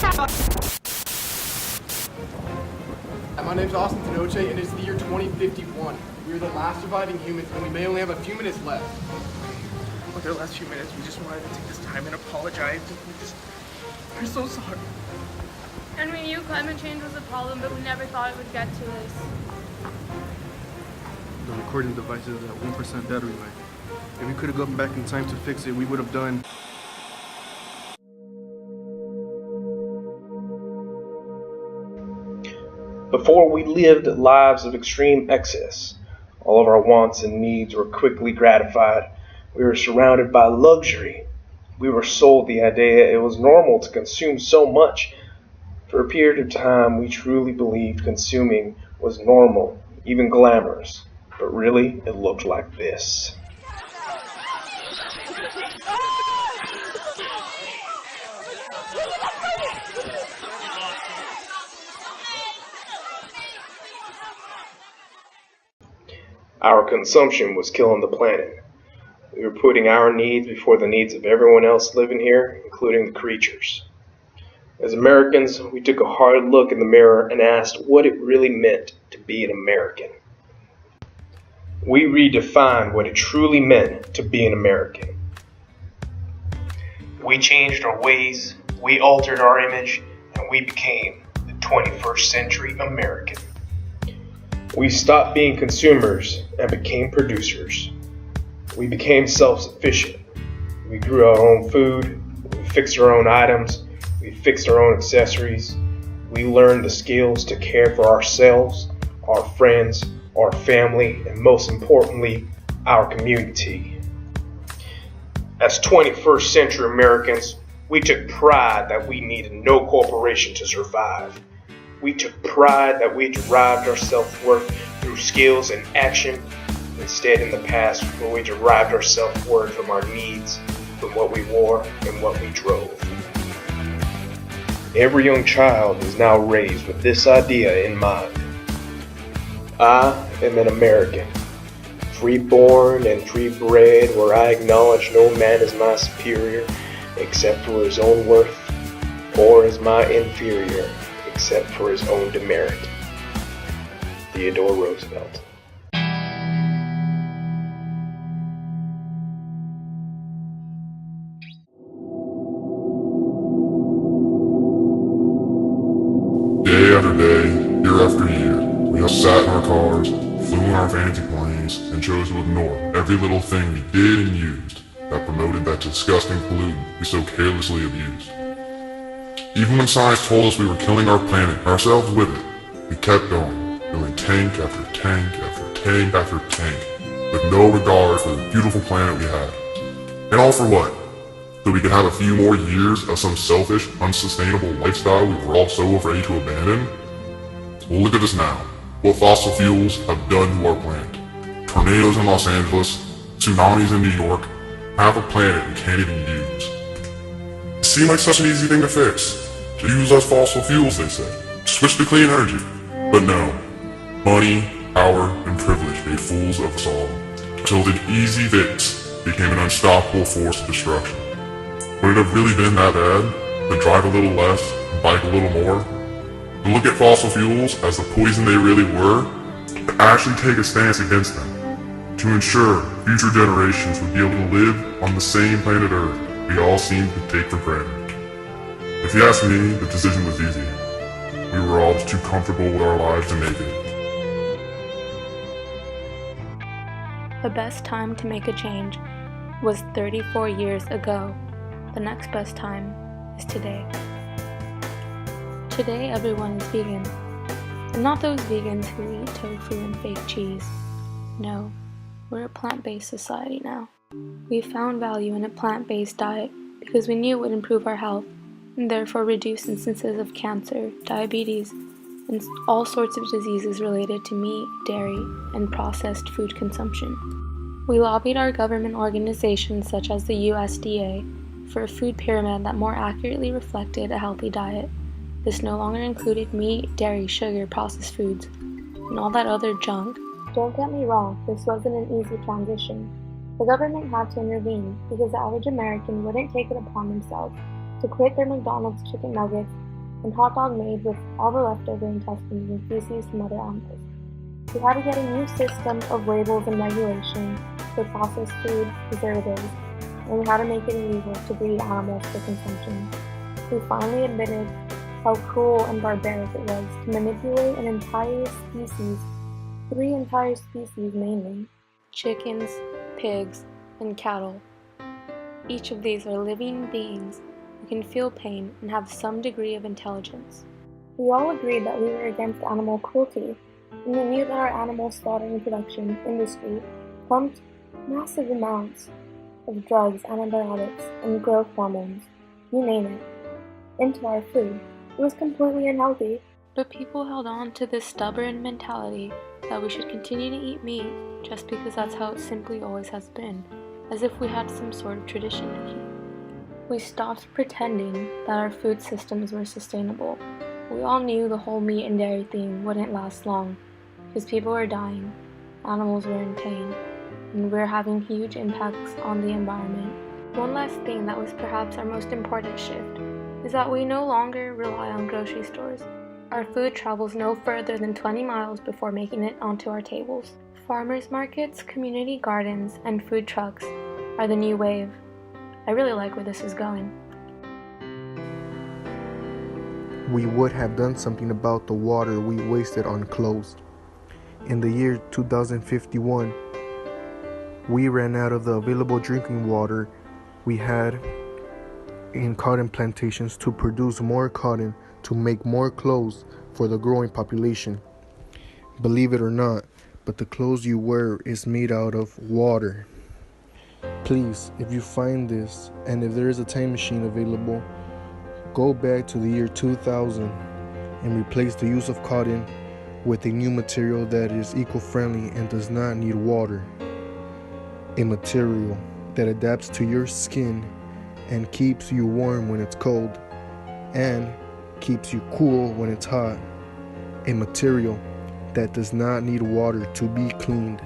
My name's Austin Tenoche, and it's the year 2051. We are the last surviving humans, and we may only have a few minutes left. With our last few minutes, we just wanted to take this time and apologize. We're so sorry. And we knew climate change was a problem, but we never thought it would get to this. The recording device is at 1% battery life. If we could have gone back in time to fix it, we would have done. Before we lived lives of extreme excess. All of our wants and needs were quickly gratified. We were surrounded by luxury. We were sold the idea it was normal to consume so much. For a period of time, we truly believed consuming was normal, even glamorous. But really, it looked like this. Our consumption was killing the planet. We were putting our needs before the needs of everyone else living here, including the creatures. As Americans, we took a hard look in the mirror and asked what it really meant to be an American. We redefined what it truly meant to be an American. We changed our ways, we altered our image, and we became the 21st century American. We stopped being consumers and became producers. We became self-sufficient. We grew our own food, we fixed our own items, we fixed our own accessories. We learned the skills to care for ourselves, our friends, our family, and most importantly, our community. As 21st century Americans, we took pride that we needed no corporation to survive. We took pride that we derived our self-worth through skills and action. Instead, in the past, where we derived our self-worth from our needs, from what we wore and what we drove. Every young child is now raised with this idea in mind. I am an American, free-born and free-bred, where I acknowledge no man as my superior except for his own worth, or as my inferior except for his own demerit. Theodore Roosevelt. Day after day, year after year, we have sat in our cars, flew in our vanity planes, and chose to ignore every little thing we did and used that promoted that disgusting pollutant we so carelessly abused. Even when science told us we were killing our planet, ourselves with it, we kept going, building tank after tank after tank after tank, with no regard for the beautiful planet we had. And all for what? So we could have a few more years of some selfish, unsustainable lifestyle we were all so afraid to abandon? Well, look at us now. What fossil fuels have done to our planet. Tornadoes in Los Angeles, tsunamis in New York, half a planet we can't even use. It seemed like such an easy thing to fix. To use less fossil fuels, they said. Switch to clean energy. But no. Money, power, and privilege made fools of us all, until the easy fix became an unstoppable force of destruction. Would it have really been that bad? To drive a little less, and bike a little more? To look at fossil fuels as the poison they really were? To actually take a stance against them? To ensure future generations would be able to live on the same planet Earth we all seem to take for granted? If you ask me, the decision was easy. We were all just too comfortable with our lives to make it. The best time to make a change was 34 years ago. The next best time is today. Today everyone is vegan. And not those vegans who eat tofu and fake cheese. No, we're a plant-based society now. We found value in a plant-based diet because we knew it would improve our health and therefore reduce instances of cancer, diabetes, and all sorts of diseases related to meat, dairy, and processed food consumption. We lobbied our government organizations such as the USDA for a food pyramid that more accurately reflected a healthy diet. This no longer included meat, dairy, sugar, processed foods, and all that other junk. Don't get me wrong, this wasn't an easy transition. The government had to intervene because the average American wouldn't take it upon themselves to quit their McDonald's chicken nuggets and hot dog made with all the leftover intestines and feces from other animals. We had to get a new system of labels and regulation for processed food, preservatives, and we had to make it illegal to breed animals for consumption. We finally admitted how cruel and barbaric it was to manipulate an entire species, 3 entire species mainly, chickens, pigs, and cattle. Each of these are living beings who can feel pain and have some degree of intelligence. We all agreed that we were against animal cruelty, and we knew that our animal slaughtering production industry pumped massive amounts of drugs, antibiotics, and growth hormones, you name it, into our food. It was completely unhealthy. But people held on to this stubborn mentality that we should continue to eat meat just because that's how it simply always has been, as if we had some sort of tradition to keep. We stopped pretending that our food systems were sustainable. We all knew the whole meat and dairy thing wouldn't last long, because people were dying, animals were in pain, and we're having huge impacts on the environment. One last thing that was perhaps our most important shift is that we no longer rely on grocery stores. Our food travels no further than 20 miles before making it onto our tables. Farmers markets, community gardens, and food trucks are the new wave. I really like where this is going. We would have done something about the water we wasted on clothes. In the year 2051, we ran out of the available drinking water we had in cotton plantations to produce more cotton to make more clothes for the growing population. Believe it or not, but the clothes you wear is made out of water. Please, if you find this, and if there is a time machine available, go back to the year 2000 and replace the use of cotton with a new material that is eco-friendly and does not need water. A material that adapts to your skin and keeps you warm when it's cold and keeps you cool when it's hot. A material that does not need water to be cleaned.